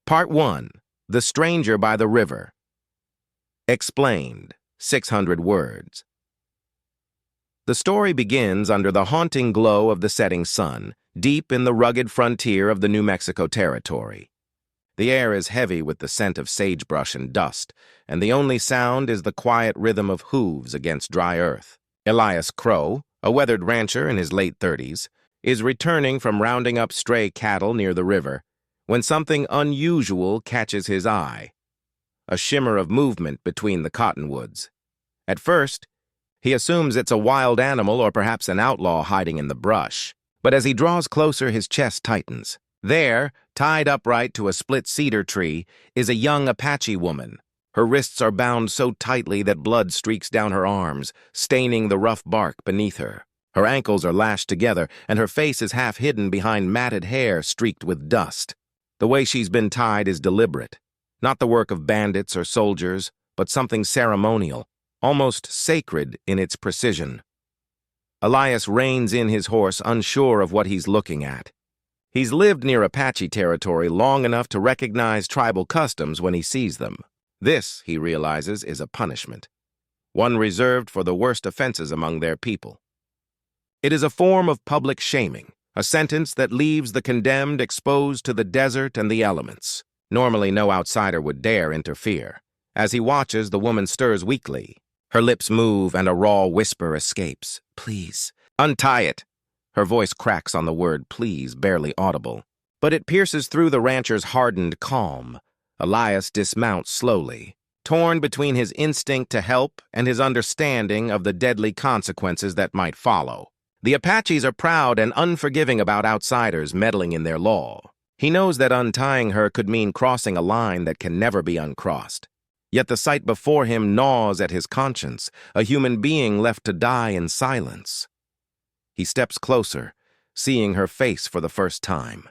Part 1. The Stranger by the River. Explained. 600 words. The story begins under the haunting glow of the setting sun, deep in the rugged frontier of the New Mexico territory. The air is heavy with the scent of sagebrush and dust, and the only sound is the quiet rhythm of hooves against dry earth. Elias Crow, a weathered rancher in his late 30s, is returning from rounding up stray cattle near the river when something unusual catches his eye. A shimmer of movement between the cottonwoods. At first, he assumes it's a wild animal or perhaps an outlaw hiding in the brush. But as he draws closer, his chest tightens. There, tied upright to a split cedar tree, is a young Apache woman. Her wrists are bound so tightly that blood streaks down her arms, staining the rough bark beneath her. Her ankles are lashed together, and her face is half hidden behind matted hair streaked with dust. The way she's been tied is deliberate. Not the work of bandits or soldiers, but something ceremonial, almost sacred in its precision. Elias reins in his horse, unsure of what he's looking at. He's lived near Apache territory long enough to recognize tribal customs when he sees them. This, he realizes, is a punishment, one reserved for the worst offenses among their people. It is a form of public shaming, a sentence that leaves the condemned exposed to the desert and the elements. Normally, no outsider would dare interfere. As he watches, the woman stirs weakly. Her lips move and a raw whisper escapes. "Please, untie it." Her voice cracks on the word please, barely audible. But it pierces through the rancher's hardened calm. Elias dismounts slowly, torn between his instinct to help and his understanding of the deadly consequences that might follow. The Apaches are proud and unforgiving about outsiders meddling in their law. He knows that untying her could mean crossing a line that can never be uncrossed. Yet the sight before him gnaws at his conscience, a human being left to die in silence. He steps closer, seeing her face for the first time.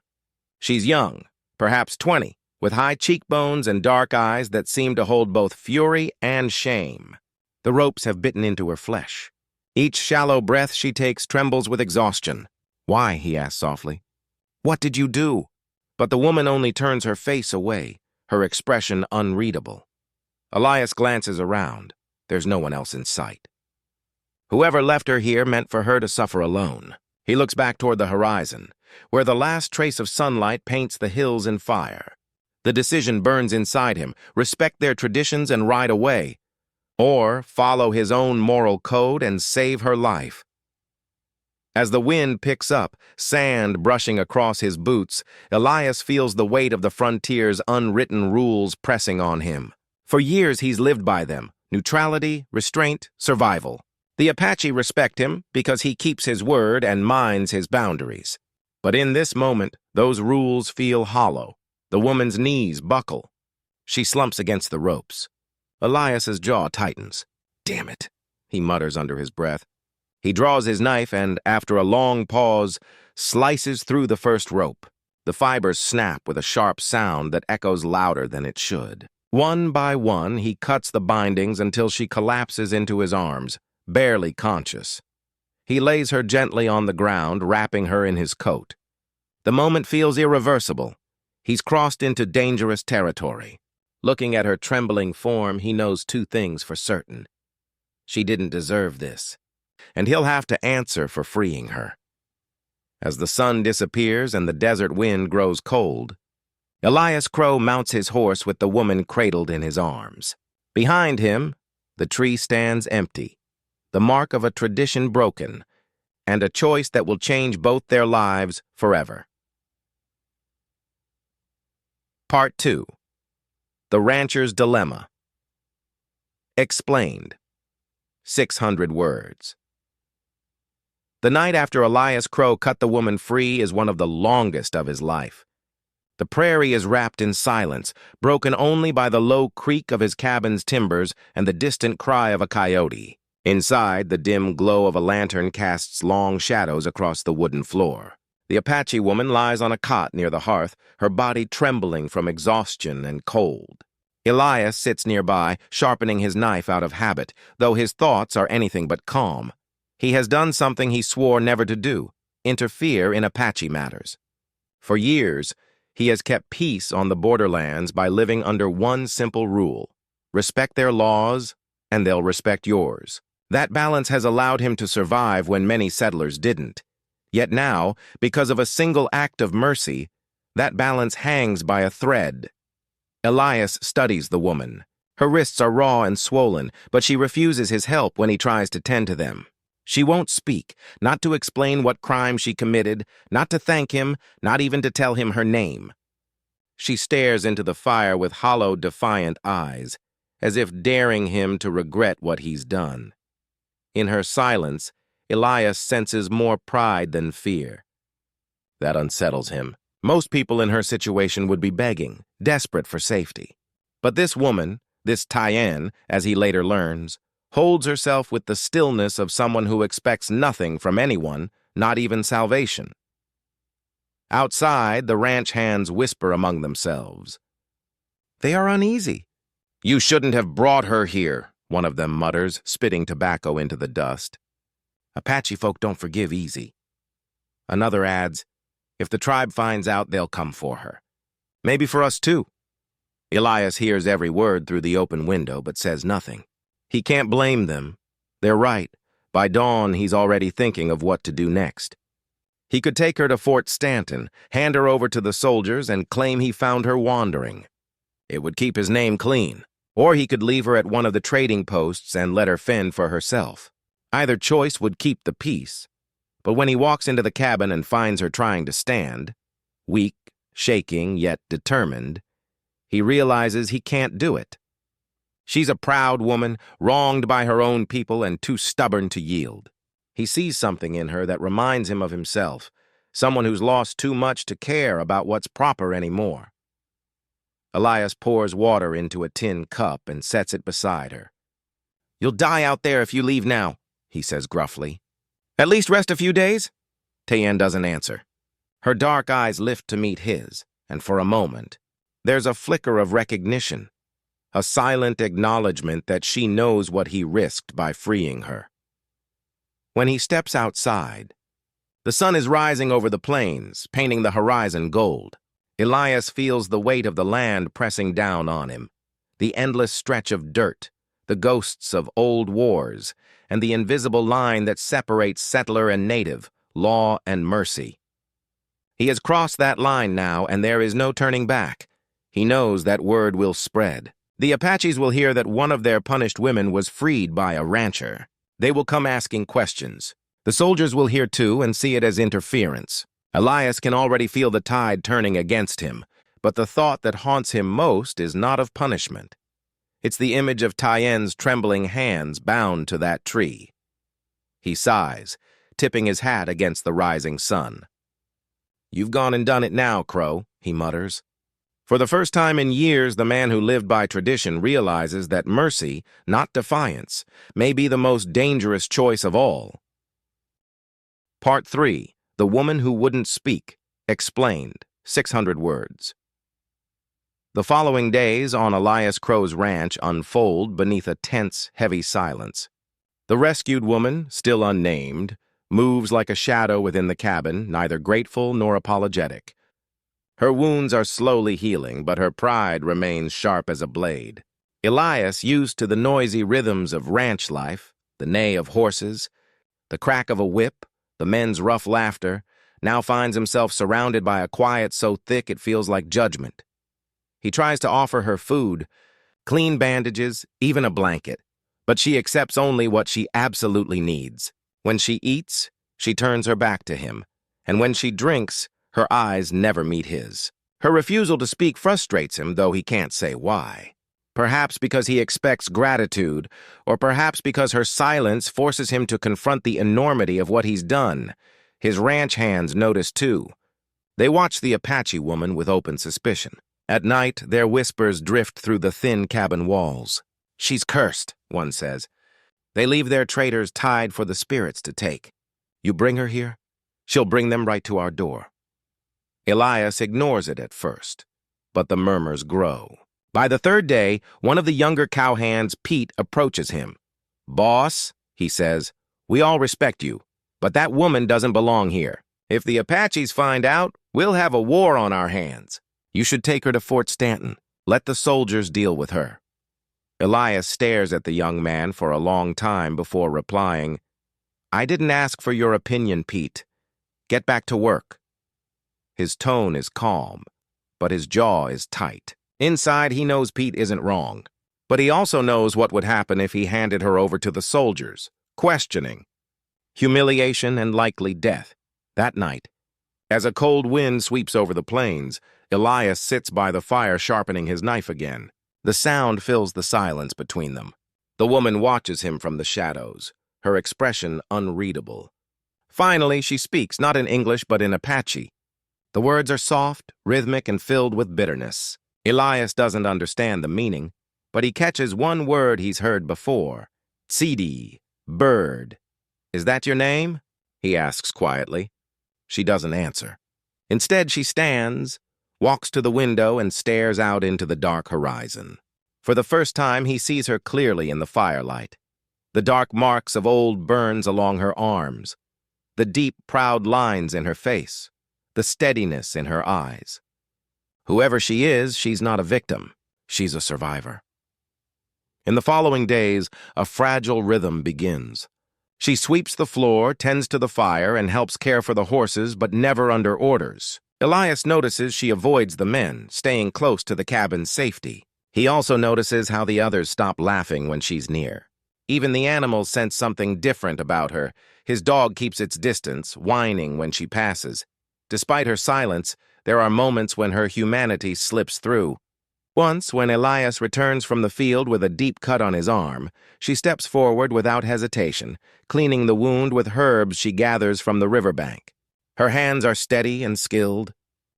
She's young, perhaps 20, with high cheekbones and dark eyes that seem to hold both fury and shame. The ropes have bitten into her flesh. Each shallow breath she takes trembles with exhaustion. "Why?" he asks softly. "What did you do?" But the woman only turns her face away, her expression unreadable. Elias glances around. There's no one else in sight. Whoever left her here meant for her to suffer alone. He looks back toward the horizon, where the last trace of sunlight paints the hills in fire. The decision burns inside him: respect their traditions and ride away, or follow his own moral code and save her life. As the wind picks up, sand brushing across his boots, Elias feels the weight of the frontier's unwritten rules pressing on him. For years he's lived by them: neutrality, restraint, survival. The Apache respect him because he keeps his word and minds his boundaries. But in this moment, those rules feel hollow. The woman's knees buckle. She slumps against the ropes. Elias's jaw tightens. "Damn it," he mutters under his breath. He draws his knife and, after a long pause, slices through the first rope. The fibers snap with a sharp sound that echoes louder than it should. One by one, he cuts the bindings until she collapses into his arms, barely conscious. He lays her gently on the ground, wrapping her in his coat. The moment feels irreversible. He's crossed into dangerous territory. Looking at her trembling form, he knows two things for certain. She didn't deserve this, and he'll have to answer for freeing her. As the sun disappears and the desert wind grows cold, Elias Crow mounts his horse with the woman cradled in his arms. Behind him, the tree stands empty, the mark of a tradition broken, and a choice that will change both their lives forever. Part 2. The Rancher's Dilemma. Explained. 600 words. The night after Elias Crow cut the woman free is one of the longest of his life. The prairie is wrapped in silence, broken only by the low creak of his cabin's timbers and the distant cry of a coyote. Inside, the dim glow of a lantern casts long shadows across the wooden floor. The Apache woman lies on a cot near the hearth, her body trembling from exhaustion and cold. Elias sits nearby, sharpening his knife out of habit, though his thoughts are anything but calm. He has done something he swore never to do: interfere in Apache matters. For years, He has kept peace on the borderlands by living under one simple rule: respect their laws, and they'll respect yours. That balance has allowed him to survive when many settlers didn't. Yet now, because of a single act of mercy, that balance hangs by a thread. Elias studies the woman. Her wrists are raw and swollen, but she refuses his help when he tries to tend to them. She won't speak, not to explain what crime she committed, not to thank him, not even to tell him her name. She stares into the fire with hollow, defiant eyes, as if daring him to regret what he's done. In her silence, Elias senses more pride than fear. That unsettles him. Most people in her situation would be begging, desperate for safety. But this woman, this Tyann, as he later learns, holds herself with the stillness of someone who expects nothing from anyone, not even salvation. Outside, the ranch hands whisper among themselves. They are uneasy. You shouldn't have brought her here, one of them mutters, spitting tobacco into the dust. Apache folk don't forgive easy. Another adds, if the tribe finds out, they'll come for her. Maybe for us too. Elias hears every word through the open window, but says nothing. He can't blame them. They're right. By dawn, he's already thinking of what to do next. He could take her to Fort Stanton, hand her over to the soldiers, and claim he found her wandering. It would keep his name clean. Or he could leave her at one of the trading posts and let her fend for herself. Either choice would keep the peace. But when he walks into the cabin and finds her trying to stand, weak, shaking, yet determined, he realizes he can't do it. She's a proud woman, wronged by her own people and too stubborn to yield. He sees something in her that reminds him of himself, someone who's lost too much to care about what's proper anymore. Elias pours water into a tin cup and sets it beside her. You'll die out there if you leave now, he says gruffly. At least rest a few days? Tyann doesn't answer. Her dark eyes lift to meet his, and for a moment, there's a flicker of recognition. A silent acknowledgement that she knows what he risked by freeing her. When he steps outside, the sun is rising over the plains, painting the horizon gold. Elias feels the weight of the land pressing down on him, the endless stretch of dirt, the ghosts of old wars, and the invisible line that separates settler and native, law and mercy. He has crossed that line now, and there is no turning back. He knows that word will spread. The Apaches will hear that one of their punished women was freed by a rancher. They will come asking questions. The soldiers will hear too and see it as interference. Elias can already feel the tide turning against him, but the thought that haunts him most is not of punishment. It's the image of Tyann's trembling hands bound to that tree. He sighs, tipping his hat against the rising sun. You've gone and done it now, Crow, he mutters. For the first time in years, the man who lived by tradition realizes that mercy, not defiance, may be the most dangerous choice of all. Part 3. The Woman Who Wouldn't Speak. Explained. 600 words. The following days on Elias Crow's ranch unfold beneath a tense, heavy silence. The rescued woman, still unnamed, moves like a shadow within the cabin, neither grateful nor apologetic. Her wounds are slowly healing, but her pride remains sharp as a blade. Elias, used to the noisy rhythms of ranch life, the neigh of horses, the crack of a whip, the men's rough laughter, now finds himself surrounded by a quiet so thick it feels like judgment. He tries to offer her food, clean bandages, even a blanket, but she accepts only what she absolutely needs. When she eats, she turns her back to him, and when she drinks, her eyes never meet his. Her refusal to speak frustrates him, though he can't say why. Perhaps because he expects gratitude, or perhaps because her silence forces him to confront the enormity of what he's done. His ranch hands notice too. They watch the Apache woman with open suspicion. At night, their whispers drift through the thin cabin walls. She's cursed, one says. They leave their traitors tied for the spirits to take. You bring her here, she'll bring them right to our door. Elias ignores it at first, but the murmurs grow. By the third day, one of the younger cowhands, Pete, approaches him. Boss, he says, we all respect you, but that woman doesn't belong here. If the Apaches find out, we'll have a war on our hands. You should take her to Fort Stanton. Let the soldiers deal with her. Elias stares at the young man for a long time before replying, I didn't ask for your opinion, Pete. Get back to work. His tone is calm, but his jaw is tight. Inside, he knows Pete isn't wrong. But he also knows what would happen if he handed her over to the soldiers. Questioning, humiliation, and likely death. That night, as a cold wind sweeps over the plains, Elias sits by the fire sharpening his knife again. The sound fills the silence between them. The woman watches him from the shadows, her expression unreadable. Finally, she speaks, not in English but in Apache. The words are soft, rhythmic, and filled with bitterness. Elias doesn't understand the meaning, but he catches one word he's heard before. Tsidi, bird. Is that your name? He asks quietly. She doesn't answer. Instead, she stands, walks to the window, and stares out into the dark horizon. For the first time, he sees her clearly in the firelight. The dark marks of old burns along her arms, the deep, proud lines in her face, the steadiness in her eyes. Whoever she is, she's not a victim. She's a survivor. In the following days, a fragile rhythm begins. She sweeps the floor, tends to the fire, and helps care for the horses, but never under orders. Elias notices she avoids the men, staying close to the cabin's safety. He also notices how the others stop laughing when she's near. Even the animals sense something different about her. His dog keeps its distance, whining when she passes. Despite her silence, there are moments when her humanity slips through. Once, when Elias returns from the field with a deep cut on his arm, she steps forward without hesitation, cleaning the wound with herbs she gathers from the riverbank. Her hands are steady and skilled.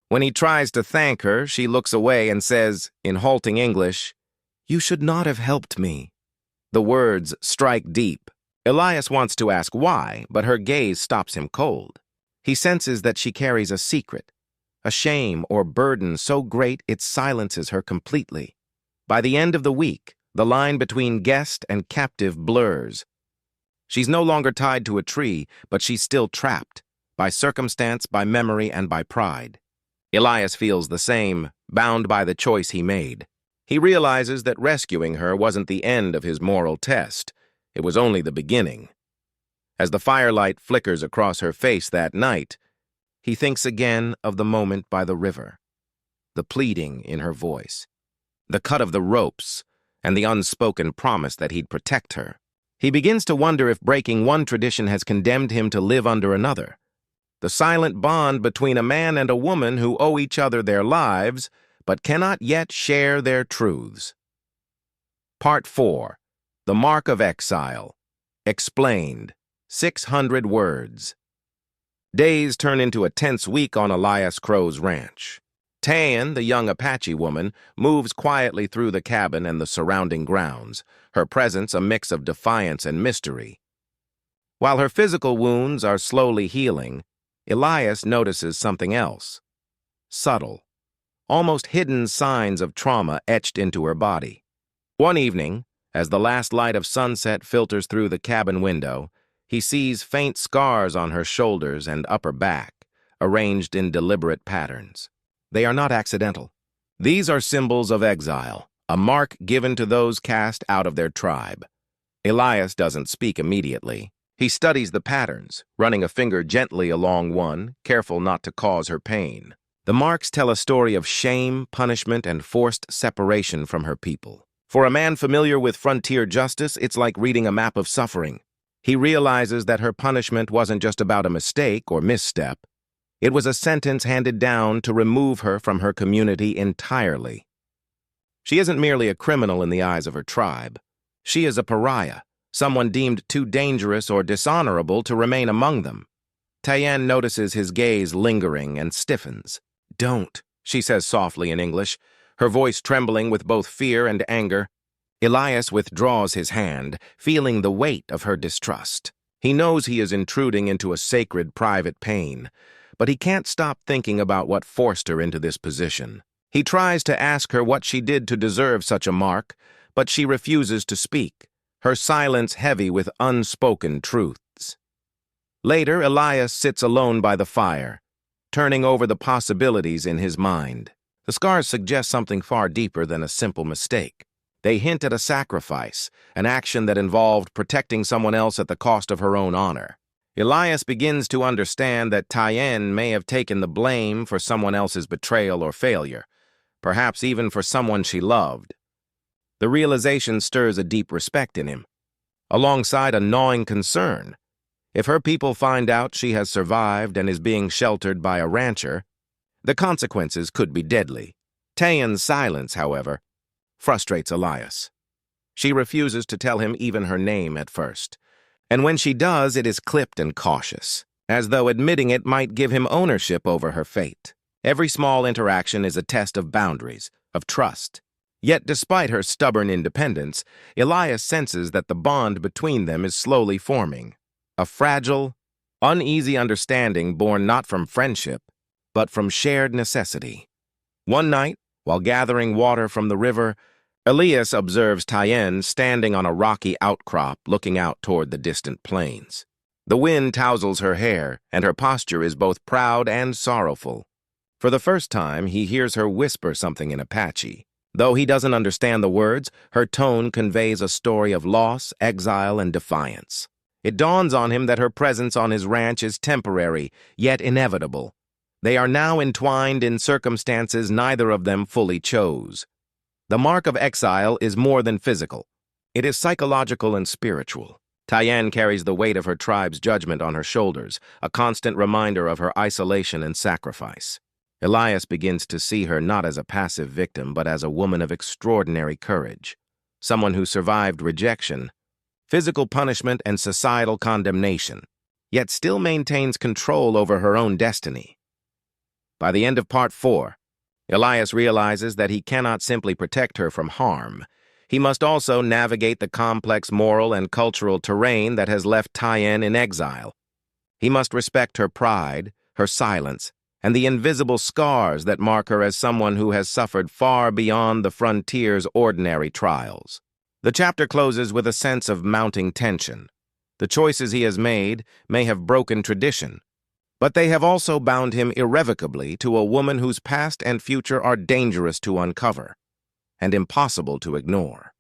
When he tries to thank her, she looks away and says, in halting English, "You should not have helped me." The words strike deep. Elias wants to ask why, but her gaze stops him cold. He senses that she carries a secret, a shame or burden so great it silences her completely. By the end of the week, the line between guest and captive blurs. She's no longer tied to a tree, but she's still trapped, by circumstance, by memory, and by pride. Elias feels the same, bound by the choice he made. He realizes that rescuing her wasn't the end of his moral test. It was only the beginning. As the firelight flickers across her face that night, he thinks again of the moment by the river, the pleading in her voice, the cut of the ropes, and the unspoken promise that he'd protect her. He begins to wonder if breaking one tradition has condemned him to live under another. The silent bond between a man and a woman who owe each other their lives, but cannot yet share their truths. Part 4. The Mark of Exile. Explained. 600 words. Days turn into a tense week on Elias Crow's ranch. Tayan, the young Apache woman, moves quietly through the cabin and the surrounding grounds, her presence a mix of defiance and mystery. While her physical wounds are slowly healing, Elias notices something else. Subtle, almost hidden signs of trauma etched into her body. One evening, as the last light of sunset filters through the cabin window, he sees faint scars on her shoulders and upper back, arranged in deliberate patterns. They are not accidental. These are symbols of exile, a mark given to those cast out of their tribe. Elias doesn't speak immediately. He studies the patterns, running a finger gently along one, careful not to cause her pain. The marks tell a story of shame, punishment, and forced separation from her people. For a man familiar with frontier justice, it's like reading a map of suffering. He realizes that her punishment wasn't just about a mistake or misstep. It was a sentence handed down to remove her from her community entirely. She isn't merely a criminal in the eyes of her tribe. She is a pariah, someone deemed too dangerous or dishonorable to remain among them. Tayan notices his gaze lingering and stiffens. "Don't," she says softly in English, her voice trembling with both fear and anger. Elias withdraws his hand, feeling the weight of her distrust. He knows he is intruding into a sacred private pain, but he can't stop thinking about what forced her into this position. He tries to ask her what she did to deserve such a mark, but she refuses to speak, her silence heavy with unspoken truths. Later, Elias sits alone by the fire, turning over the possibilities in his mind. The scars suggest something far deeper than a simple mistake. They hint at a sacrifice, an action that involved protecting someone else at the cost of her own honor. Elias begins to understand that Tyen may have taken the blame for someone else's betrayal or failure, perhaps even for someone she loved. The realization stirs a deep respect in him, alongside a gnawing concern. If her people find out she has survived and is being sheltered by a rancher, the consequences could be deadly. Tyen's silence, however, frustrates Elias. She refuses to tell him even her name at first, and when she does, it is clipped and cautious, as though admitting it might give him ownership over her fate. Every small interaction is a test of boundaries, of trust. Yet despite her stubborn independence, Elias senses that the bond between them is slowly forming. A fragile, uneasy understanding born not from friendship, but from shared necessity. One night, while gathering water from the river, Elias observes Tyen standing on a rocky outcrop looking out toward the distant plains. The wind tousles her hair, and her posture is both proud and sorrowful. For the first time, he hears her whisper something in Apache. Though he doesn't understand the words, her tone conveys a story of loss, exile, and defiance. It dawns on him that her presence on his ranch is temporary, yet inevitable. They are now entwined in circumstances neither of them fully chose. The mark of exile is more than physical. It is psychological and spiritual. Tyen carries the weight of her tribe's judgment on her shoulders, a constant reminder of her isolation and sacrifice. Elias begins to see her not as a passive victim, but as a woman of extraordinary courage, someone who survived rejection, physical punishment, and societal condemnation, yet still maintains control over her own destiny. By the end of Part 4, Elias realizes that he cannot simply protect her from harm. He must also navigate the complex moral and cultural terrain that has left Tyen in exile. He must respect her pride, her silence, and the invisible scars that mark her as someone who has suffered far beyond the frontier's ordinary trials. The chapter closes with a sense of mounting tension. The choices he has made may have broken tradition, but they have also bound him irrevocably to a woman whose past and future are dangerous to uncover and impossible to ignore.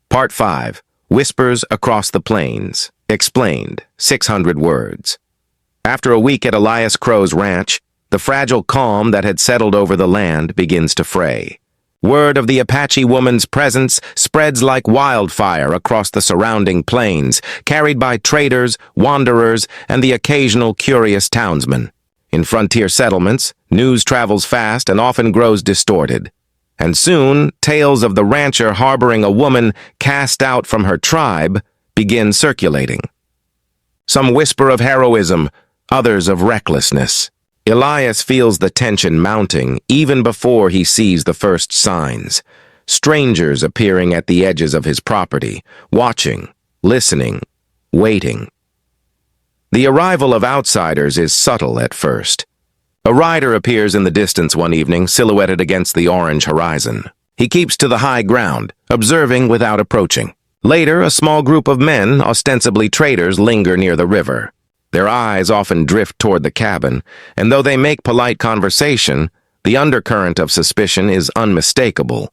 Part 5. Whispers Across the Plains. Explained. 600 words. After a week at Elias Crow's ranch, the fragile calm that had settled over the land begins to fray. Word of the Apache woman's presence spreads like wildfire across the surrounding plains, carried by traders, wanderers, and the occasional curious townsman. In frontier settlements, news travels fast and often grows distorted. And soon, tales of the rancher harboring a woman cast out from her tribe begin circulating. Some whisper of heroism, others of recklessness. Elias feels the tension mounting even before he sees the first signs. Strangers appearing at the edges of his property, watching, listening, waiting. The arrival of outsiders is subtle at first. A rider appears in the distance one evening, silhouetted against the orange horizon. He keeps to the high ground, observing without approaching. Later, a small group of men, ostensibly traders, linger near the river. Their eyes often drift toward the cabin, and though they make polite conversation, the undercurrent of suspicion is unmistakable.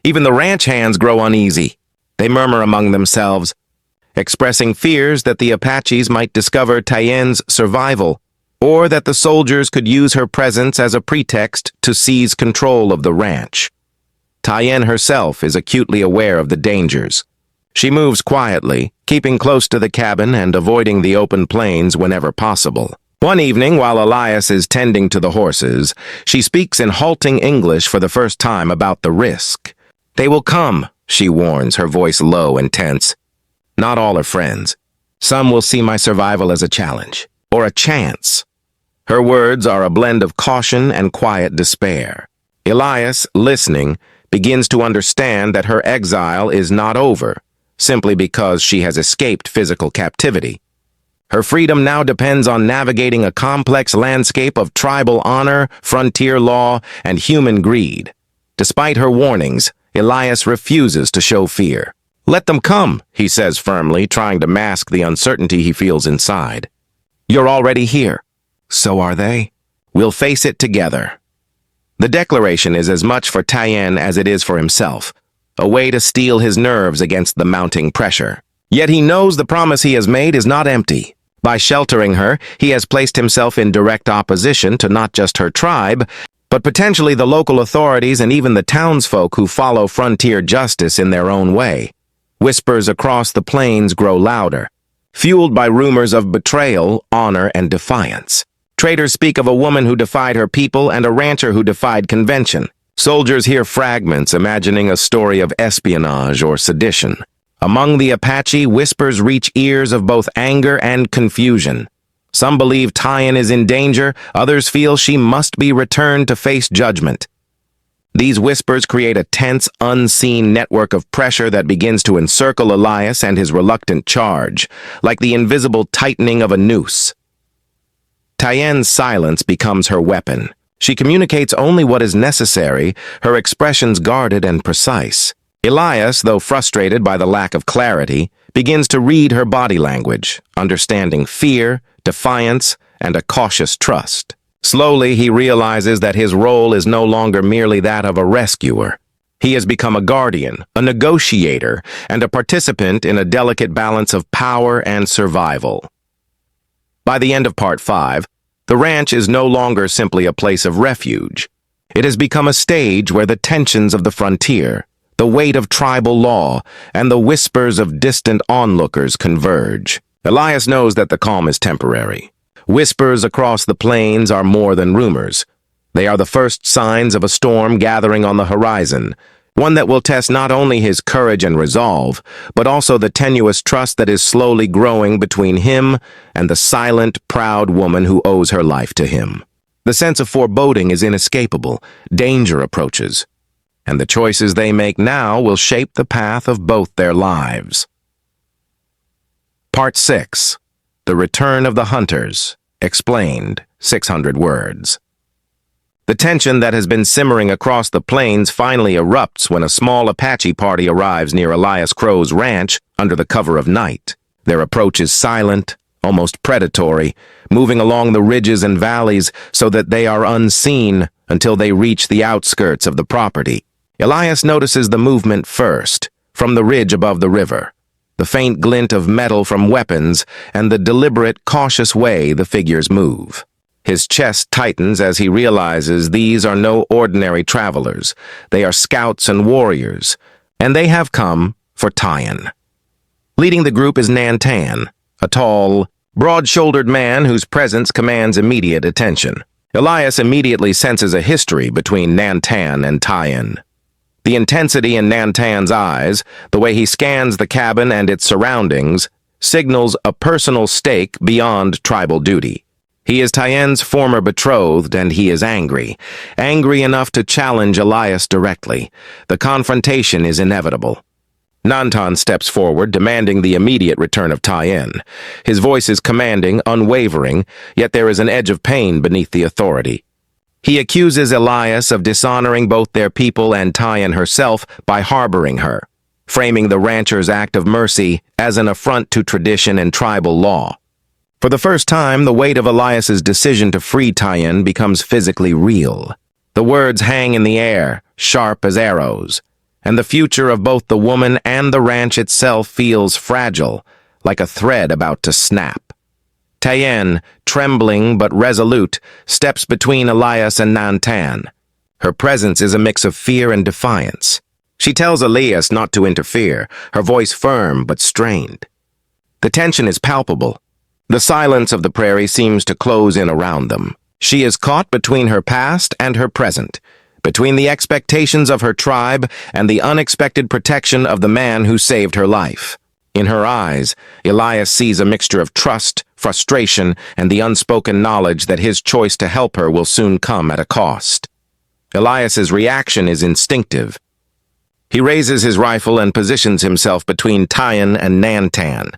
Even the ranch hands grow uneasy. They murmur among themselves, expressing fears that the Apaches might discover Tyen's survival, or that the soldiers could use her presence as a pretext to seize control of the ranch. Tyen herself is acutely aware of the dangers. She moves quietly, keeping close to the cabin and avoiding the open plains whenever possible. One evening, while Elias is tending to the horses, she speaks in halting English for the first time about the risk. "They will come," she warns, her voice low and tense. "Not all are friends. Some will see my survival as a challenge, or a chance." Her words are a blend of caution and quiet despair. Elias, listening, begins to understand that her exile is not over, simply because she has escaped physical captivity. Her freedom now depends on navigating a complex landscape of tribal honor, frontier law, and human greed. Despite her warnings, Elias refuses to show fear. "Let them come," he says firmly, trying to mask the uncertainty he feels inside. "You're already here." "So are they?" We'll face it together. The declaration is as much for Tyen as it is for himself, a way to steel his nerves against the mounting pressure. Yet he knows the promise he has made is not empty. By sheltering her, he has placed himself in direct opposition to not just her tribe, but potentially the local authorities and even the townsfolk who follow frontier justice in their own way. Whispers across the plains grow louder, fueled by rumors of betrayal, honor, and defiance. Traders speak of a woman who defied her people and a rancher who defied convention. Soldiers hear fragments, imagining a story of espionage or sedition. Among the Apache, whispers reach ears of both anger and confusion. Some believe Tyen is in danger, others feel she must be returned to face judgment. These whispers create a tense, unseen network of pressure that begins to encircle Elias and his reluctant charge, like the invisible tightening of a noose. Tyen's silence becomes her weapon. She communicates only what is necessary, her expressions guarded and precise. Elias, though frustrated by the lack of clarity, begins to read her body language, understanding fear, defiance, and a cautious trust. Slowly, he realizes that his role is no longer merely that of a rescuer. He has become a guardian, a negotiator, and a participant in a delicate balance of power and survival. By the end of Part 5, the ranch is no longer simply a place of refuge. It has become a stage where the tensions of the frontier, the weight of tribal law, and the whispers of distant onlookers converge. Elias knows that the calm is temporary. Whispers across the plains are more than rumors. They are the first signs of a storm gathering on the horizon, one that will test not only his courage and resolve, but also the tenuous trust that is slowly growing between him and the silent, proud woman who owes her life to him. The sense of foreboding is inescapable. Danger approaches, and the choices they make now will shape the path of both their lives. Part 6. The Return of the Hunters. Explained. 600 words. The tension that has been simmering across the plains finally erupts when a small Apache party arrives near Elias Crow's ranch under the cover of night. Their approach is silent, almost predatory, moving along the ridges and valleys so that they are unseen until they reach the outskirts of the property. Elias notices the movement first, from the ridge above the river, the faint glint of metal from weapons, and the deliberate, cautious way the figures move. His chest tightens as he realizes these are no ordinary travelers. They are scouts and warriors, and they have come for Tyen. Leading the group is Nantan, a tall, broad-shouldered man whose presence commands immediate attention. Elias immediately senses a history between Nantan and Tyen. The intensity in Nantan's eyes, the way he scans the cabin and its surroundings, signals a personal stake beyond tribal duty. He is Tyen's former betrothed, and he is angry enough to challenge Elias directly. The confrontation is inevitable. Nantan steps forward, demanding the immediate return of Tyen. His voice is commanding, unwavering, yet there is an edge of pain beneath the authority. He accuses Elias of dishonoring both their people and Tyen herself by harboring her, framing the rancher's act of mercy as an affront to tradition and tribal law. For the first time, the weight of Elias's decision to free Tyen becomes physically real. The words hang in the air, sharp as arrows, and the future of both the woman and the ranch itself feels fragile, like a thread about to snap. Tyen, trembling but resolute, steps between Elias and Nantan. Her presence is a mix of fear and defiance. She tells Elias not to interfere, her voice firm but strained. The tension is palpable. The silence of the prairie seems to close in around them. She is caught between her past and her present, between the expectations of her tribe and the unexpected protection of the man who saved her life. In her eyes, Elias sees a mixture of trust, frustration, and the unspoken knowledge that his choice to help her will soon come at a cost. Elias's reaction is instinctive. He raises his rifle and positions himself between Tyen and Nantan.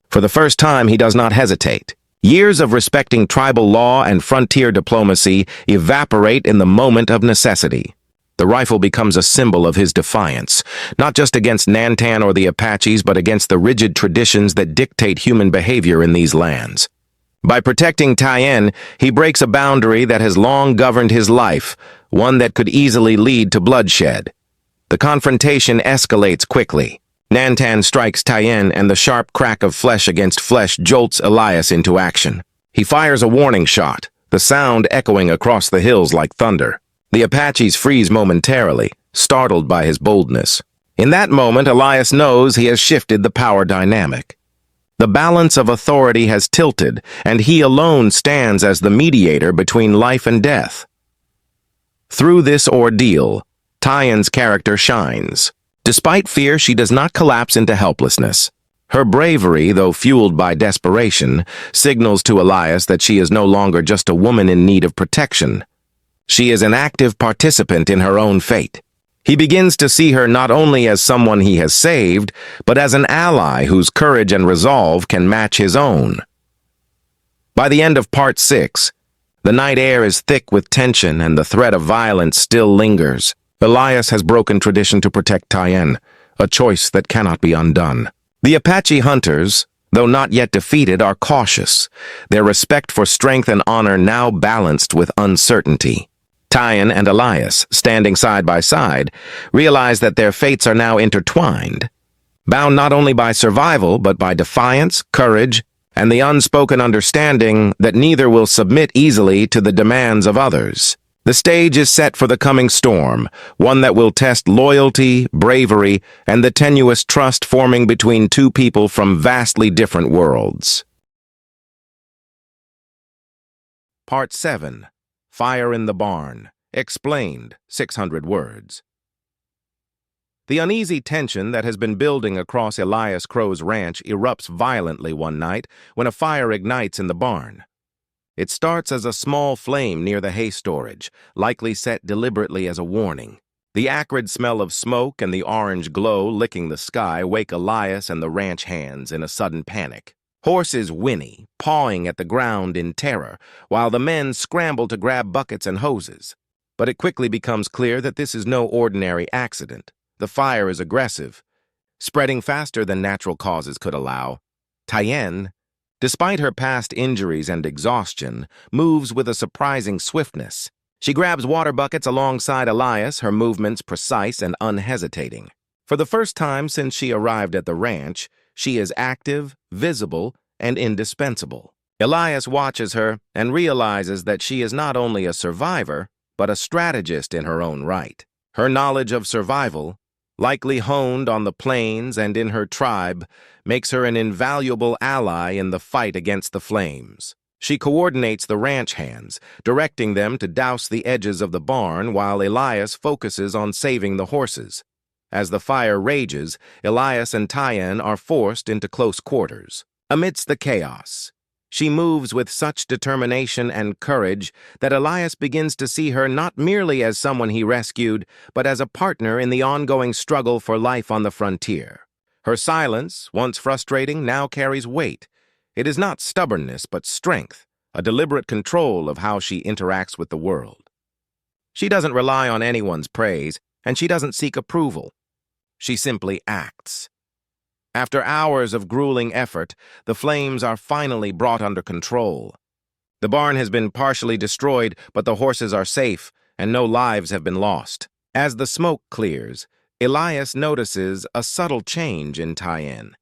For the first time, he does not hesitate. Years of respecting tribal law and frontier diplomacy evaporate in the moment of necessity. The rifle becomes a symbol of his defiance, not just against Nantan or the Apaches, but against the rigid traditions that dictate human behavior in these lands. By protecting Tien, he breaks a boundary that has long governed his life, one that could easily lead to bloodshed. The confrontation escalates quickly. Nantan strikes Tien, and the sharp crack of flesh against flesh jolts Elias into action. He fires a warning shot, the sound echoing across the hills like thunder. The Apaches freeze momentarily, startled by his boldness. In that moment, Elias knows he has shifted the power dynamic. The balance of authority has tilted, and he alone stands as the mediator between life and death. Through this ordeal, Tien's character shines. Despite fear, she does not collapse into helplessness. Her bravery, though fueled by desperation, signals to Elias that she is no longer just a woman in need of protection. She is an active participant in her own fate. He begins to see her not only as someone he has saved, but as an ally whose courage and resolve can match his own. By the end of Part 6, the night air is thick with tension and the threat of violence still lingers. Elias has broken tradition to protect Tien, a choice that cannot be undone. The Apache hunters, though not yet defeated, are cautious, their respect for strength and honor now balanced with uncertainty. Tien and Elias, standing side by side, realize that their fates are now intertwined, bound not only by survival but by defiance, courage, and the unspoken understanding that neither will submit easily to the demands of others. The stage is set for the coming storm, one that will test loyalty, bravery, and the tenuous trust forming between two people from vastly different worlds. Part 7. Fire in the Barn. Explained, 600 words. The uneasy tension that has been building across Elias Crow's ranch erupts violently one night when a fire ignites in the barn. It starts as a small flame near the hay storage, likely set deliberately as a warning. The acrid smell of smoke and the orange glow licking the sky wake Elias and the ranch hands in a sudden panic. Horses whinny, pawing at the ground in terror, while the men scramble to grab buckets and hoses. But it quickly becomes clear that this is no ordinary accident. The fire is aggressive, spreading faster than natural causes could allow. Tien, despite her past injuries and exhaustion, moves with a surprising swiftness. She grabs water buckets alongside Elias, her movements precise and unhesitating. For the first time since she arrived at the ranch, she is active, visible, and indispensable. Elias watches her and realizes that she is not only a survivor, but a strategist in her own right. Her knowledge of survival, likely honed on the plains and in her tribe, makes her an invaluable ally in the fight against the flames. She coordinates the ranch hands, directing them to douse the edges of the barn while Elias focuses on saving the horses. As the fire rages, Elias and Tien are forced into close quarters. Amidst the chaos, she moves with such determination and courage that Elias begins to see her not merely as someone he rescued, but as a partner in the ongoing struggle for life on the frontier. Her silence, once frustrating, now carries weight. It is not stubbornness, but strength, a deliberate control of how she interacts with the world. She doesn't rely on anyone's praise, and she doesn't seek approval. She simply acts. After hours of grueling effort, the flames are finally brought under control. The barn has been partially destroyed, but the horses are safe, and no lives have been lost. As the smoke clears, Elias notices a subtle change in Tien.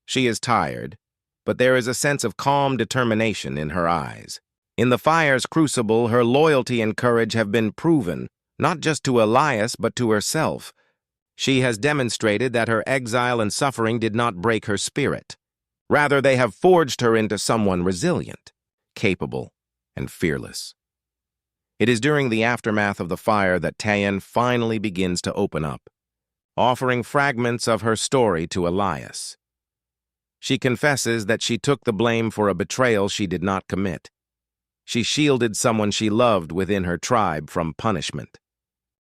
She is tired, but there is a sense of calm determination in her eyes. In the fire's crucible, her loyalty and courage have been proven, not just to Elias, but to herself. She has demonstrated that her exile and suffering did not break her spirit. Rather, they have forged her into someone resilient, capable, and fearless. It is during the aftermath of the fire that Tien finally begins to open up, offering fragments of her story to Elias. She confesses that she took the blame for a betrayal she did not commit. She shielded someone she loved within her tribe from punishment,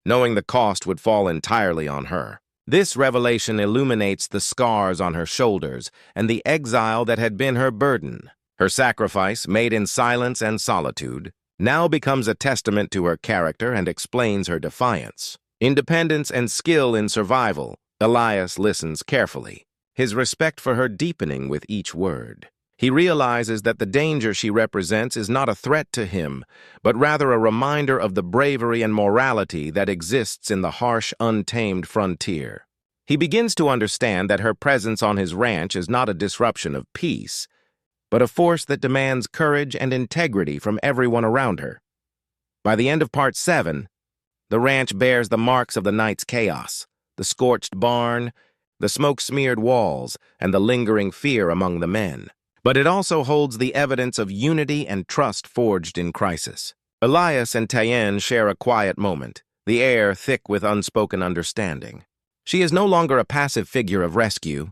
knowing the cost would fall entirely on her. This revelation illuminates the scars on her shoulders and the exile that had been her burden. Her sacrifice, made in silence and solitude, now becomes a testament to her character and explains her defiance. Independence and skill in survival, Elias listens carefully, his respect for her deepening with each word. He realizes that the danger she represents is not a threat to him, but rather a reminder of the bravery and morality that exists in the harsh, untamed frontier. He begins to understand that her presence on his ranch is not a disruption of peace, but a force that demands courage and integrity from everyone around her. By the end of Part 7, the ranch bears the marks of the night's chaos, the scorched barn, the smoke-smeared walls, and the lingering fear among the men. But it also holds the evidence of unity and trust forged in crisis. Elias and Tayenne share a quiet moment, the air thick with unspoken understanding. She is no longer a passive figure of rescue.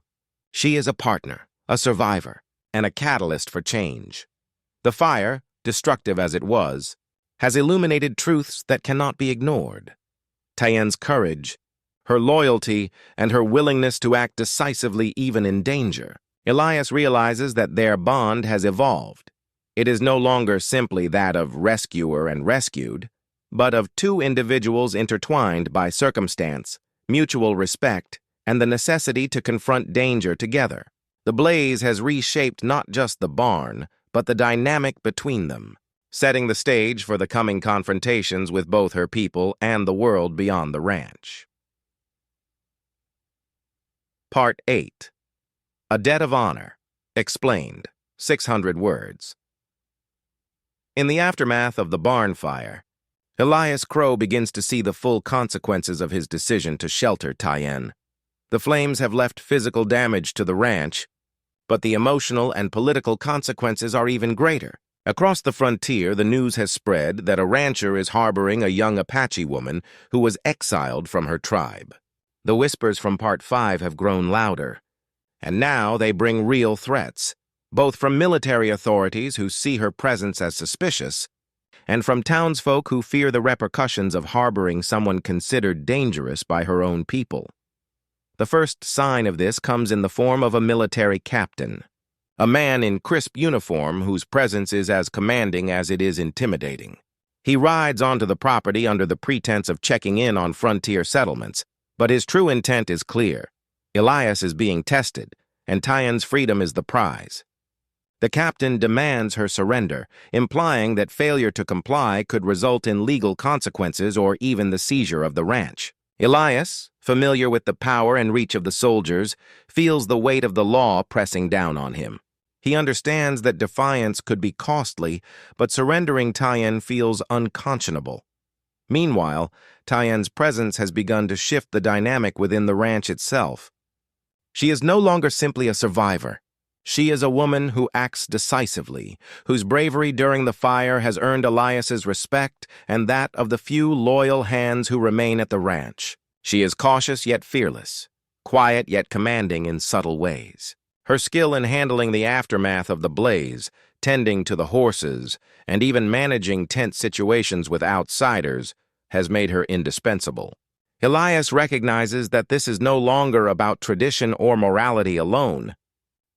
She is a partner, a survivor, and a catalyst for change. The fire, destructive as it was, has illuminated truths that cannot be ignored. Tayenne's courage, her loyalty, and her willingness to act decisively even in danger. Elias realizes that their bond has evolved. It is no longer simply that of rescuer and rescued, but of two individuals intertwined by circumstance, mutual respect, and the necessity to confront danger together. The blaze has reshaped not just the barn, but the dynamic between them, setting the stage for the coming confrontations with both her people and the world beyond the ranch. Part 8. A Debt of Honor. Explained. 600 words. In the aftermath of the barn fire, Elias Crow begins to see the full consequences of his decision to shelter Tayenne. The flames have left physical damage to the ranch, but the emotional and political consequences are even greater. Across the frontier, the news has spread that a rancher is harboring a young Apache woman who was exiled from her tribe. The whispers from Part 5 have grown louder, and now they bring real threats, both from military authorities who see her presence as suspicious, and from townsfolk who fear the repercussions of harboring someone considered dangerous by her own people. The first sign of this comes in the form of a military captain, a man in crisp uniform whose presence is as commanding as it is intimidating. He rides onto the property under the pretense of checking in on frontier settlements, but his true intent is clear. Elias is being tested, and Tayenne's freedom is the prize. The captain demands her surrender, implying that failure to comply could result in legal consequences or even the seizure of the ranch. Elias, familiar with the power and reach of the soldiers, feels the weight of the law pressing down on him. He understands that defiance could be costly, but surrendering Tayenne feels unconscionable. Meanwhile, Tayenne's presence has begun to shift the dynamic within the ranch itself. She is no longer simply a survivor. She is a woman who acts decisively, whose bravery during the fire has earned Elias's respect and that of the few loyal hands who remain at the ranch. She is cautious yet fearless, quiet yet commanding in subtle ways. Her skill in handling the aftermath of the blaze, tending to the horses, and even managing tense situations with outsiders has made her indispensable. Elias recognizes that this is no longer about tradition or morality alone.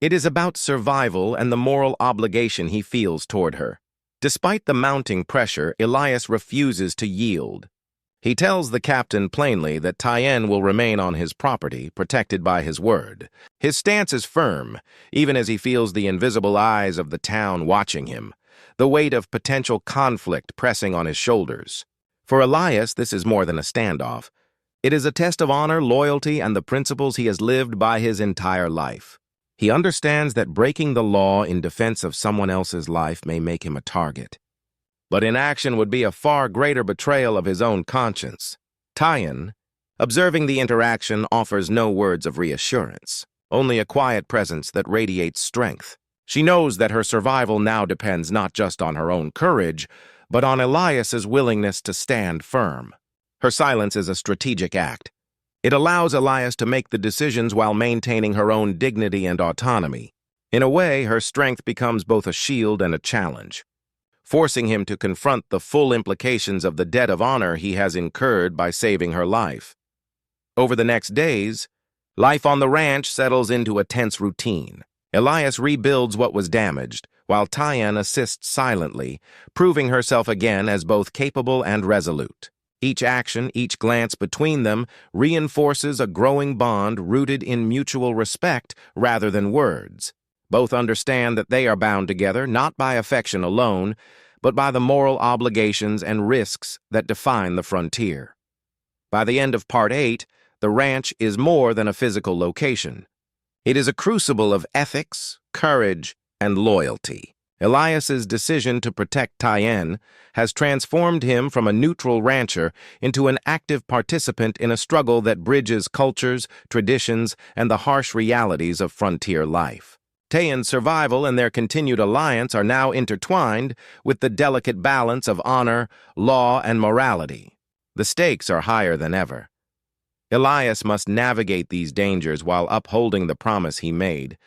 It is about survival and the moral obligation he feels toward her. Despite the mounting pressure, Elias refuses to yield. He tells the captain plainly that Tayenne will remain on his property, protected by his word. His stance is firm, even as he feels the invisible eyes of the town watching him, the weight of potential conflict pressing on his shoulders. For Elias, this is more than a standoff. It is a test of honor, loyalty, and the principles he has lived by his entire life. He understands that breaking the law in defense of someone else's life may make him a target, but inaction would be a far greater betrayal of his own conscience. Tayenne, observing the interaction, offers no words of reassurance, only a quiet presence that radiates strength. She knows that her survival now depends not just on her own courage, but on Elias's willingness to stand firm. Her silence is a strategic act. It allows Elias to make the decisions while maintaining her own dignity and autonomy. In a way, her strength becomes both a shield and a challenge, forcing him to confront the full implications of the debt of honor he has incurred by saving her life. Over the next days, life on the ranch settles into a tense routine. Elias rebuilds what was damaged, while Tayenne assists silently, proving herself again as both capable and resolute. Each action, each glance between them reinforces a growing bond rooted in mutual respect rather than words. Both understand that they are bound together not by affection alone, but by the moral obligations and risks that define the frontier. By the end of Part 8, the ranch is more than a physical location. It is a crucible of ethics, courage, and loyalty. Elias's decision to protect Tyann has transformed him from a neutral rancher into an active participant in a struggle that bridges cultures, traditions, and the harsh realities of frontier life. Tyann's survival and their continued alliance are now intertwined with the delicate balance of honor, law, and morality. The stakes are higher than ever. Elias must navigate these dangers while upholding the promise he made,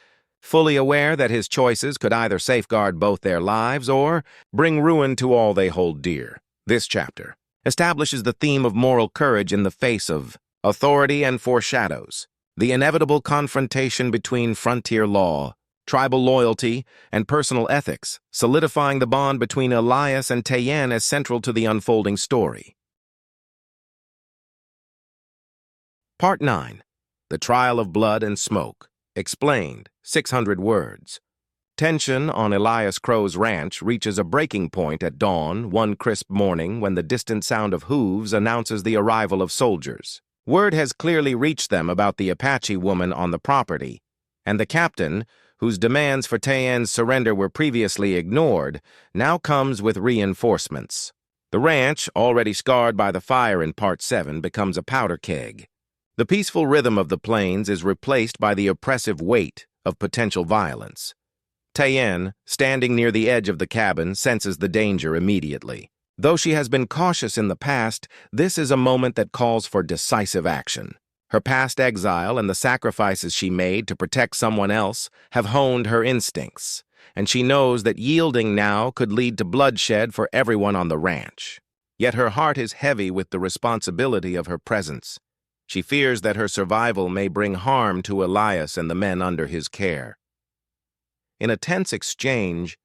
fully aware that his choices could either safeguard both their lives or bring ruin to all they hold dear. This chapter establishes the theme of moral courage in the face of authority and foreshadows the inevitable confrontation between frontier law, tribal loyalty, and personal ethics, solidifying the bond between Elias and Tyann as central to the unfolding story. Part 9. The Trial of Blood and Smoke. Explained, 600 words. Tension on Elias Crow's ranch reaches a breaking point at dawn one crisp morning when the distant sound of hooves announces the arrival of soldiers. Word has clearly reached them about the Apache woman on the property, and the captain, whose demands for Tyann's surrender were previously ignored, now comes with reinforcements. The ranch, already scarred by the fire in Part 7, becomes a powder keg. The peaceful rhythm of the plains is replaced by the oppressive weight of potential violence. Tyann, standing near the edge of the cabin, senses the danger immediately. Though she has been cautious in the past, this is a moment that calls for decisive action. Her past exile and the sacrifices she made to protect someone else have honed her instincts, and she knows that yielding now could lead to bloodshed for everyone on the ranch. Yet her heart is heavy with the responsibility of her presence. She fears that her survival may bring harm to Elias and the men under his care. In a tense exchange,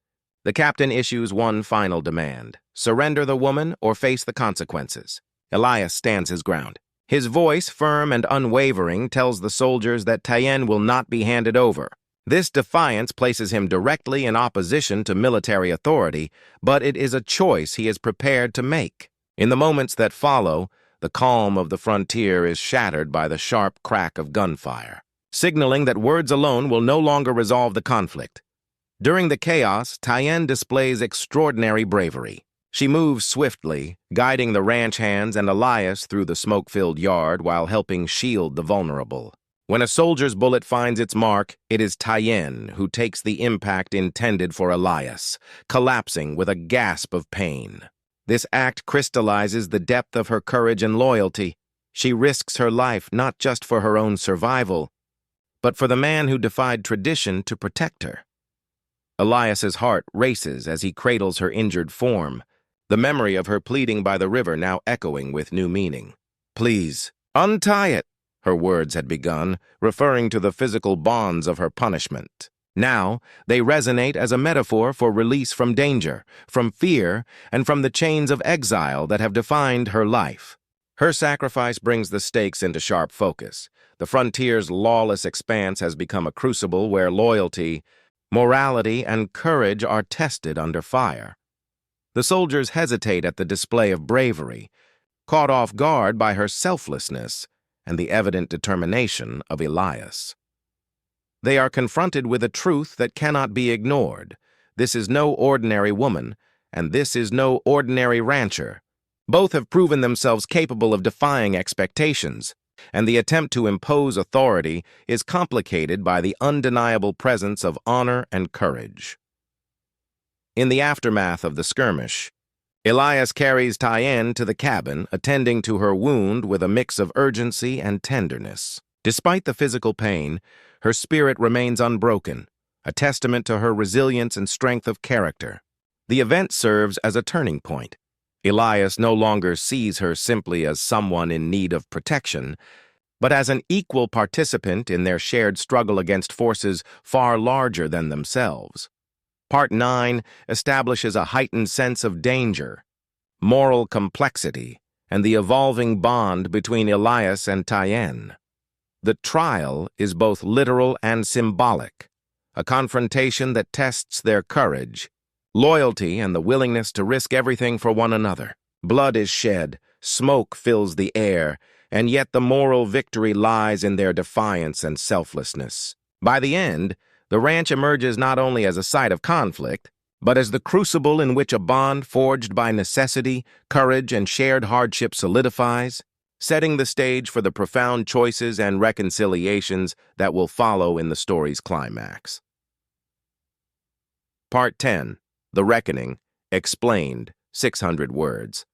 the captain issues one final demand: surrender the woman or face the consequences. Elias stands his ground. His voice, firm and unwavering, tells the soldiers that Tyann will not be handed over. This defiance places him directly in opposition to military authority, but it is a choice he is prepared to make. In the moments that follow, the calm of the frontier is shattered by the sharp crack of gunfire, signaling that words alone will no longer resolve the conflict. During the chaos, Tyann displays extraordinary bravery. She moves swiftly, guiding the ranch hands and Elias through the smoke-filled yard while helping shield the vulnerable. When a soldier's bullet finds its mark, it is Tyann who takes the impact intended for Elias, collapsing with a gasp of pain. This act crystallizes the depth of her courage and loyalty. She risks her life not just for her own survival, but for the man who defied tradition to protect her. Elias's heart races as he cradles her injured form, the memory of her pleading by the river now echoing with new meaning. "Please, untie it," her words had begun, referring to the physical bonds of her punishment. Now, they resonate as a metaphor for release from danger, from fear, and from the chains of exile that have defined her life. Her sacrifice brings the stakes into sharp focus. The frontier's lawless expanse has become a crucible where loyalty, morality, and courage are tested under fire. The soldiers hesitate at the display of bravery, caught off guard by her selflessness and the evident determination of Elias. They are confronted with a truth that cannot be ignored. This is no ordinary woman, and this is no ordinary rancher. Both have proven themselves capable of defying expectations, and the attempt to impose authority is complicated by the undeniable presence of honor and courage. In the aftermath of the skirmish, Elias carries Tyann to the cabin, attending to her wound with a mix of urgency and tenderness. Despite the physical pain, her spirit remains unbroken, a testament to her resilience and strength of character. The event serves as a turning point. Elias no longer sees her simply as someone in need of protection, but as an equal participant in their shared struggle against forces far larger than themselves. Part 9 establishes a heightened sense of danger, moral complexity, and the evolving bond between Elias and Tyann. The trial is both literal and symbolic, a confrontation that tests their courage, loyalty, and the willingness to risk everything for one another. Blood is shed, smoke fills the air, and yet the moral victory lies in their defiance and selflessness. By the end, the ranch emerges not only as a site of conflict, but as the crucible in which a bond forged by necessity, courage, and shared hardship solidifies, setting the stage for the profound choices and reconciliations that will follow in the story's climax. Part 10. The Reckoning, explained, 600 words.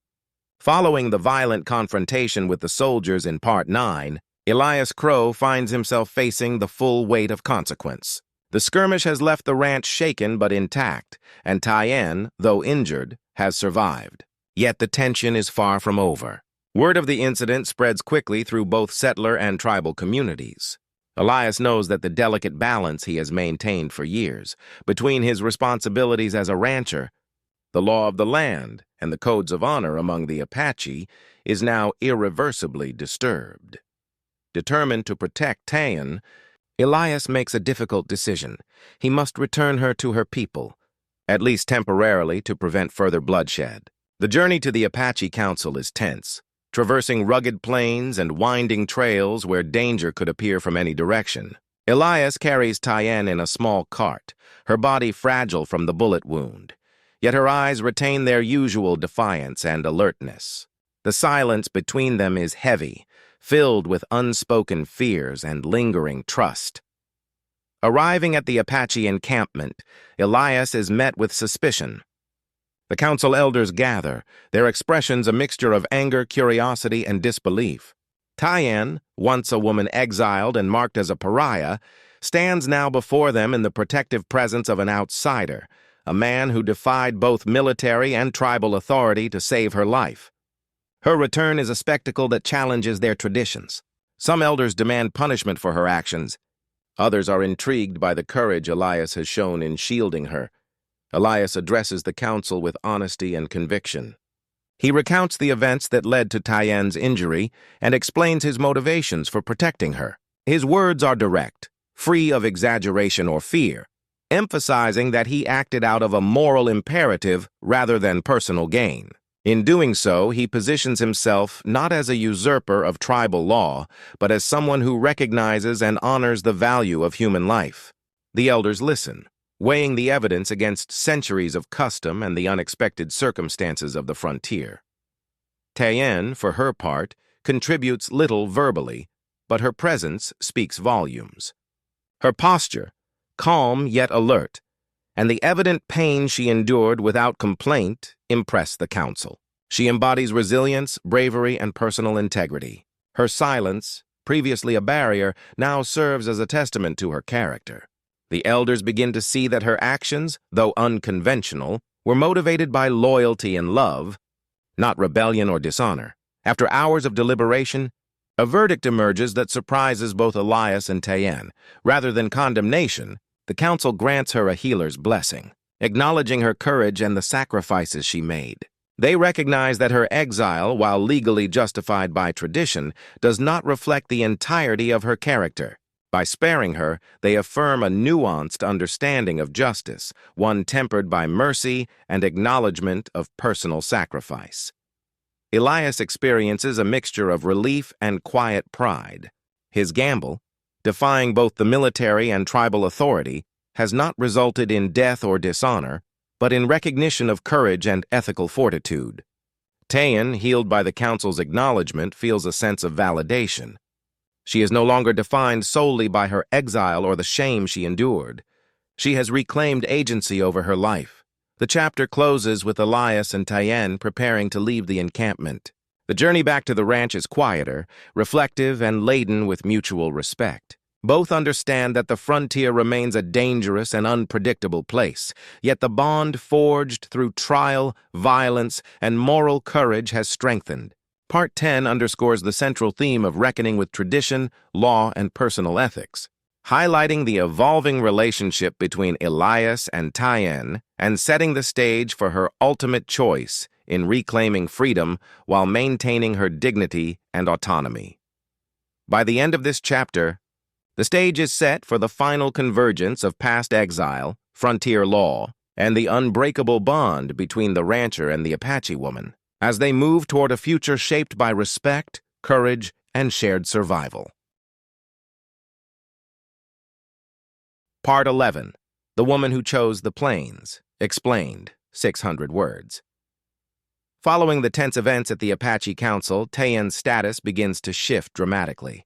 Following the violent confrontation with the soldiers in Part 9, Elias Crow finds himself facing the full weight of consequence. The skirmish has left the ranch shaken but intact, and Tyann, though injured, has survived. Yet the tension is far from over. Word of the incident spreads quickly through both settler and tribal communities. Elias knows that the delicate balance he has maintained for years, between his responsibilities as a rancher, the law of the land, and the codes of honor among the Apache, is now irreversibly disturbed. Determined to protect Tyann, Elias makes a difficult decision. He must return her to her people, at least temporarily to prevent further bloodshed. The journey to the Apache Council is tense, traversing rugged plains and winding trails where danger could appear from any direction. Elias carries Tyann in a small cart, her body fragile from the bullet wound, yet her eyes retain their usual defiance and alertness. The silence between them is heavy, filled with unspoken fears and lingering trust. Arriving at the Apache encampment, Elias is met with suspicion. The council elders gather, their expressions a mixture of anger, curiosity, and disbelief. Tyann, once a woman exiled and marked as a pariah, stands now before them in the protective presence of an outsider, a man who defied both military and tribal authority to save her life. Her return is a spectacle that challenges their traditions. Some elders demand punishment for her actions. Others are intrigued by the courage Elias has shown in shielding her. Elias addresses the council with honesty and conviction. He recounts the events that led to Tyann's injury and explains his motivations for protecting her. His words are direct, free of exaggeration or fear, emphasizing that he acted out of a moral imperative rather than personal gain. In doing so, he positions himself not as a usurper of tribal law, but as someone who recognizes and honors the value of human life. The elders listen, weighing the evidence against centuries of custom and the unexpected circumstances of the frontier. Tyann, for her part, contributes little verbally, but her presence speaks volumes. Her posture, calm yet alert, and the evident pain she endured without complaint impress the council. She embodies resilience, bravery, and personal integrity. Her silence, previously a barrier, now serves as a testament to her character. The elders begin to see that her actions, though unconventional, were motivated by loyalty and love, not rebellion or dishonor. After hours of deliberation, a verdict emerges that surprises both Elias and Tyann. Rather than condemnation, the council grants her a healer's blessing, acknowledging her courage and the sacrifices she made. They recognize that her exile, while legally justified by tradition, does not reflect the entirety of her character. By sparing her, they affirm a nuanced understanding of justice, one tempered by mercy and acknowledgement of personal sacrifice. Elias experiences a mixture of relief and quiet pride. His gamble, defying both the military and tribal authority, has not resulted in death or dishonor, but in recognition of courage and ethical fortitude. Tyann, healed by the council's acknowledgement, feels a sense of validation. She is no longer defined solely by her exile or the shame she endured. She has reclaimed agency over her life. The chapter closes with Elias and Tyann preparing to leave the encampment. The journey back to the ranch is quieter, reflective, and laden with mutual respect. Both understand that the frontier remains a dangerous and unpredictable place, yet the bond forged through trial, violence, and moral courage has strengthened. Part 10 underscores the central theme of reckoning with tradition, law, and personal ethics, highlighting the evolving relationship between Elias and Tyann and setting the stage for her ultimate choice in reclaiming freedom while maintaining her dignity and autonomy. By the end of this chapter, The stage is set for the final convergence of past exile, frontier law, and the unbreakable bond between the rancher and the Apache woman, as they move toward a future shaped by respect, courage, and shared survival. Part 11. The Woman Who Chose the Plains. Explained. 600 words. Following the tense events at the Apache Council, Tayen's status begins to shift dramatically.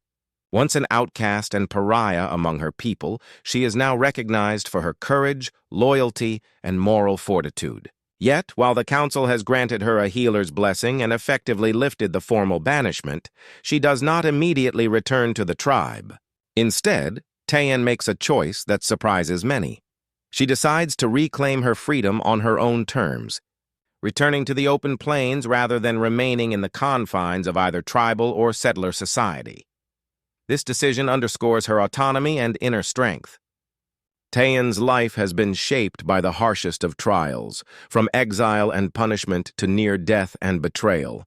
Once an outcast and pariah among her people, she is now recognized for her courage, loyalty, and moral fortitude. Yet, while the council has granted her a healer's blessing and effectively lifted the formal banishment, she does not immediately return to the tribe. Instead, Tayen makes a choice that surprises many. She decides to reclaim her freedom on her own terms, returning to the open plains rather than remaining in the confines of either tribal or settler society. This decision underscores her autonomy and inner strength. Tayen's life has been shaped by the harshest of trials, from exile and punishment to near death and betrayal.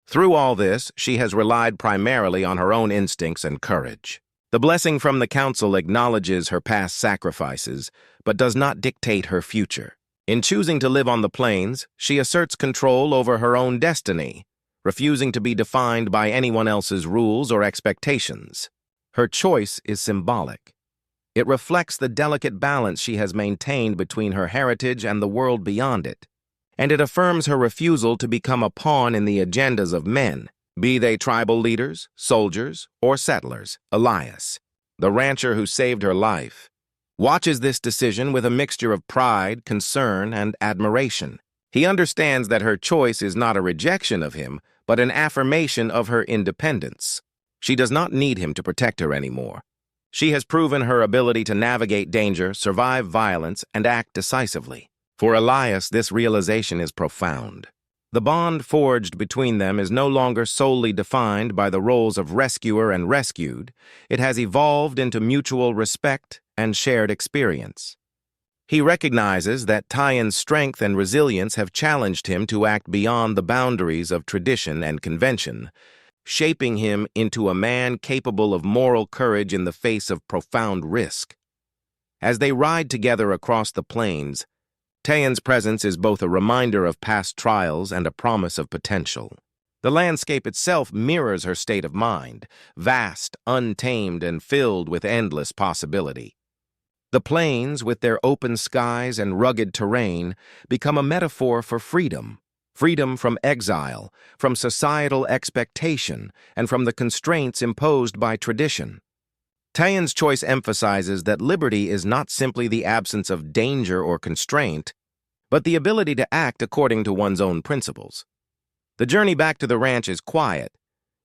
Through all this, she has relied primarily on her own instincts and courage. The blessing from the council acknowledges her past sacrifices, but does not dictate her future. In choosing to live on the plains, she asserts control over her own destiny, refusing to be defined by anyone else's rules or expectations. Her choice is symbolic. It reflects the delicate balance she has maintained between her heritage and the world beyond it, and it affirms her refusal to become a pawn in the agendas of men, be they tribal leaders, soldiers, or settlers. Elias, the rancher who saved her life, watches this decision with a mixture of pride, concern, and admiration. He understands that her choice is not a rejection of him, but an affirmation of her independence. She does not need him to protect her anymore. She has proven her ability to navigate danger, survive violence, and act decisively. For Elias, this realization is profound. The bond forged between them is no longer solely defined by the roles of rescuer and rescued. It has evolved into mutual respect and shared experience. He recognizes that Tayen's strength and resilience have challenged him to act beyond the boundaries of tradition and convention, shaping him into a man capable of moral courage in the face of profound risk. As they ride together across the plains, Tayen's presence is both a reminder of past trials and a promise of potential. The landscape itself mirrors her state of mind, vast, untamed, and filled with endless possibility. The plains, with their open skies and rugged terrain, become a metaphor for freedom. Freedom from exile, from societal expectation, and from the constraints imposed by tradition. Tayen's choice emphasizes that liberty is not simply the absence of danger or constraint, but the ability to act according to one's own principles. The journey back to the ranch is quiet,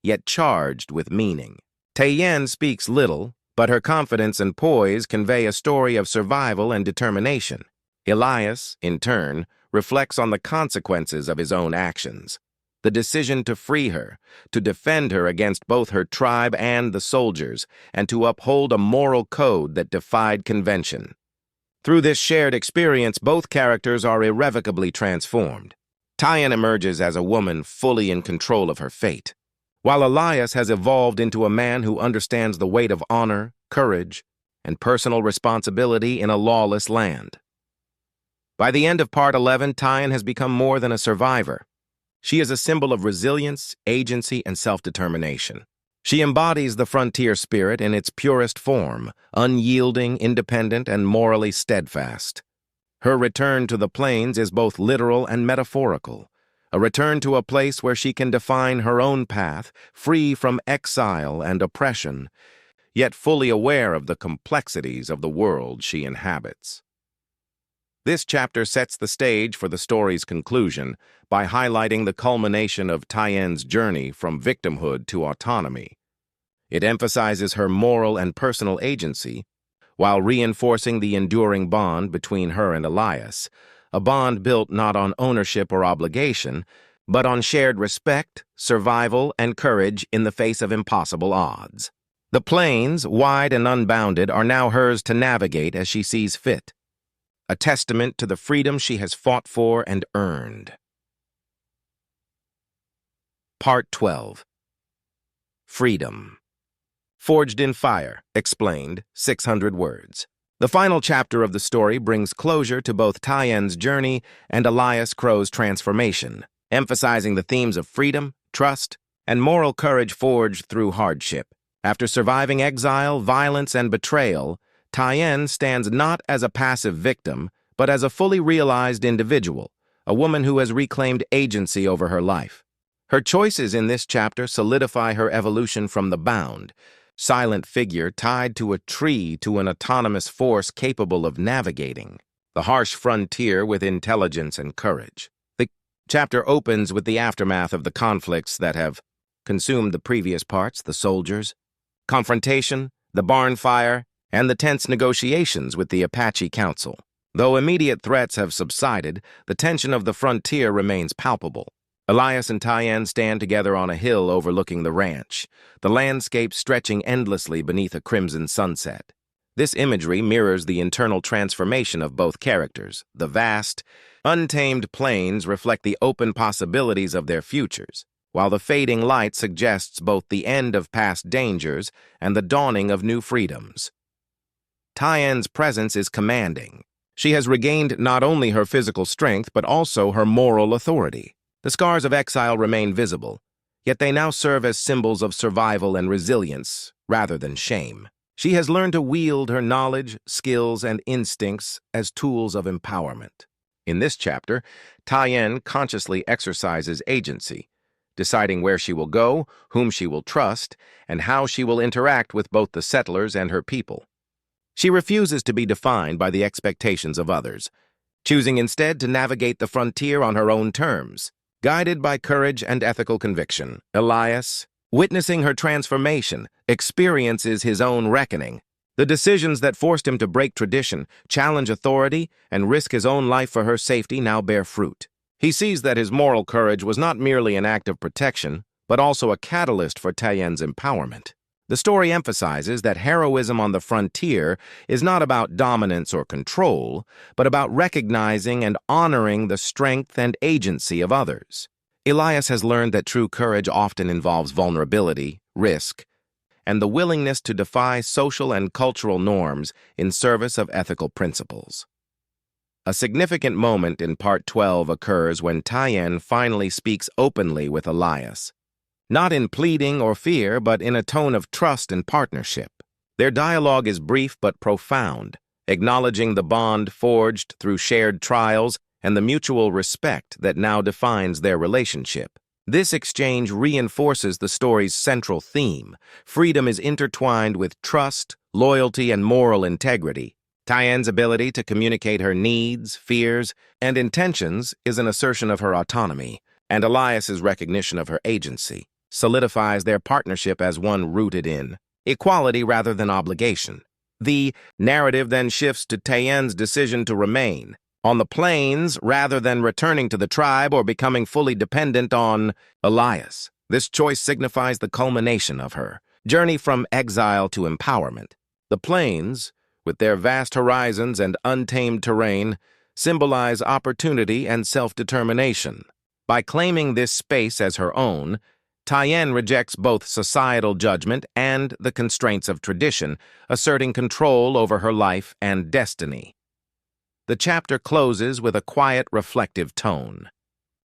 yet charged with meaning. Tayen speaks little, but her confidence and poise convey a story of survival and determination. Elias, in turn, reflects on the consequences of his own actions. The decision to free her, to defend her against both her tribe and the soldiers, and to uphold a moral code that defied convention. Through this shared experience, both characters are irrevocably transformed. Tayen emerges as a woman fully in control of her fate, while Elias has evolved into a man who understands the weight of honor, courage, and personal responsibility in a lawless land. By the end of Part 11, Tayen has become more than a survivor. She is a symbol of resilience, agency, and self-determination. She embodies the frontier spirit in its purest form, unyielding, independent, and morally steadfast. Her return to the plains is both literal and metaphorical, a return to a place where she can define her own path, free from exile and oppression, yet fully aware of the complexities of the world she inhabits. This chapter sets the stage for the story's conclusion by highlighting the culmination of Tayen's journey from victimhood to autonomy. It emphasizes her moral and personal agency, while reinforcing the enduring bond between her and Elias, a bond built not on ownership or obligation, but on shared respect, survival, and courage in the face of impossible odds. The plains, wide and unbounded, are now hers to navigate as she sees fit, a testament to the freedom she has fought for and earned. Part 12. Freedom. Forged in fire, explained, 600 words. The final chapter of the story brings closure to both Tyen's journey and Elias Crow's transformation, emphasizing the themes of freedom, trust, and moral courage forged through hardship. After surviving exile, violence, and betrayal, Tyen stands not as a passive victim, but as a fully realized individual, a woman who has reclaimed agency over her life. Her choices in this chapter solidify her evolution from the bound, silent figure tied to a tree to an autonomous force capable of navigating the harsh frontier with intelligence and courage. The chapter opens with the aftermath of the conflicts that have consumed the previous parts: the soldiers, confrontation, the barn fire, and the tense negotiations with the Apache Council. Though immediate threats have subsided, the tension of the frontier remains palpable. Elias and Tyen stand together on a hill overlooking the ranch, the landscape stretching endlessly beneath a crimson sunset. This imagery mirrors the internal transformation of both characters. The vast, untamed plains reflect the open possibilities of their futures, while the fading light suggests both the end of past dangers and the dawning of new freedoms. Tyen's presence is commanding. She has regained not only her physical strength but also her moral authority. The scars of exile remain visible, yet they now serve as symbols of survival and resilience rather than shame. She has learned to wield her knowledge, skills, and instincts as tools of empowerment. In this chapter, Tyen consciously exercises agency, deciding where she will go, whom she will trust, and how she will interact with both the settlers and her people. She refuses to be defined by the expectations of others, choosing instead to navigate the frontier on her own terms. Guided by courage and ethical conviction, Elias, witnessing her transformation, experiences his own reckoning. The decisions that forced him to break tradition, challenge authority, and risk his own life for her safety now bear fruit. He sees that his moral courage was not merely an act of protection, but also a catalyst for Tyen's empowerment. The story emphasizes that heroism on the frontier is not about dominance or control, but about recognizing and honoring the strength and agency of others. Elias has learned that true courage often involves vulnerability, risk, and the willingness to defy social and cultural norms in service of ethical principles. A significant moment in Part 12 occurs when Tyen finally speaks openly with Elias. Not in pleading or fear, but in a tone of trust and partnership. Their dialogue is brief but profound, acknowledging the bond forged through shared trials and the mutual respect that now defines their relationship. This exchange reinforces the story's central theme. Freedom is intertwined with trust, loyalty, and moral integrity. Tyen's ability to communicate her needs, fears, and intentions is an assertion of her autonomy, and Elias's recognition of her agency solidifies their partnership as one rooted in equality rather than obligation. The narrative then shifts to Tyen's decision to remain on the plains rather than returning to the tribe or becoming fully dependent on Elias. This choice signifies the culmination of her journey from exile to empowerment. The plains, with their vast horizons and untamed terrain, symbolize opportunity and self-determination. By claiming this space as her own, Tyen rejects both societal judgment and the constraints of tradition, asserting control over her life and destiny. The chapter closes with a quiet, reflective tone.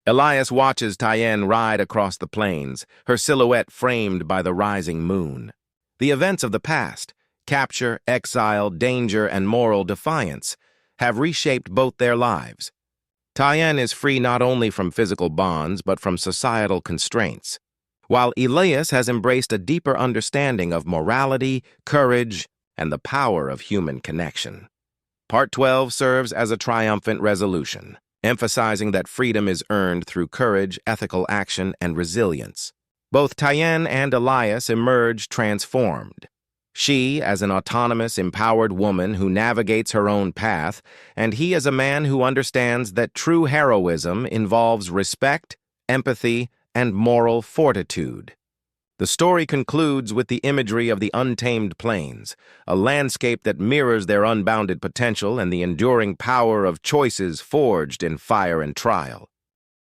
Elias watches Tyen ride across the plains, her silhouette framed by the rising moon. The events of the past, capture, exile, danger, and moral defiance, have reshaped both their lives. Tyen is free not only from physical bonds, but from societal constraints, while Elias has embraced a deeper understanding of morality, courage, and the power of human connection. Part 12 serves as a triumphant resolution, emphasizing that freedom is earned through courage, ethical action, and resilience. Both Tyen and Elias emerge transformed. She as an autonomous, empowered woman who navigates her own path, and he as a man who understands that true heroism involves respect, empathy, and moral fortitude. The story concludes with the imagery of the untamed plains, a landscape that mirrors their unbounded potential and the enduring power of choices forged in fire and trial.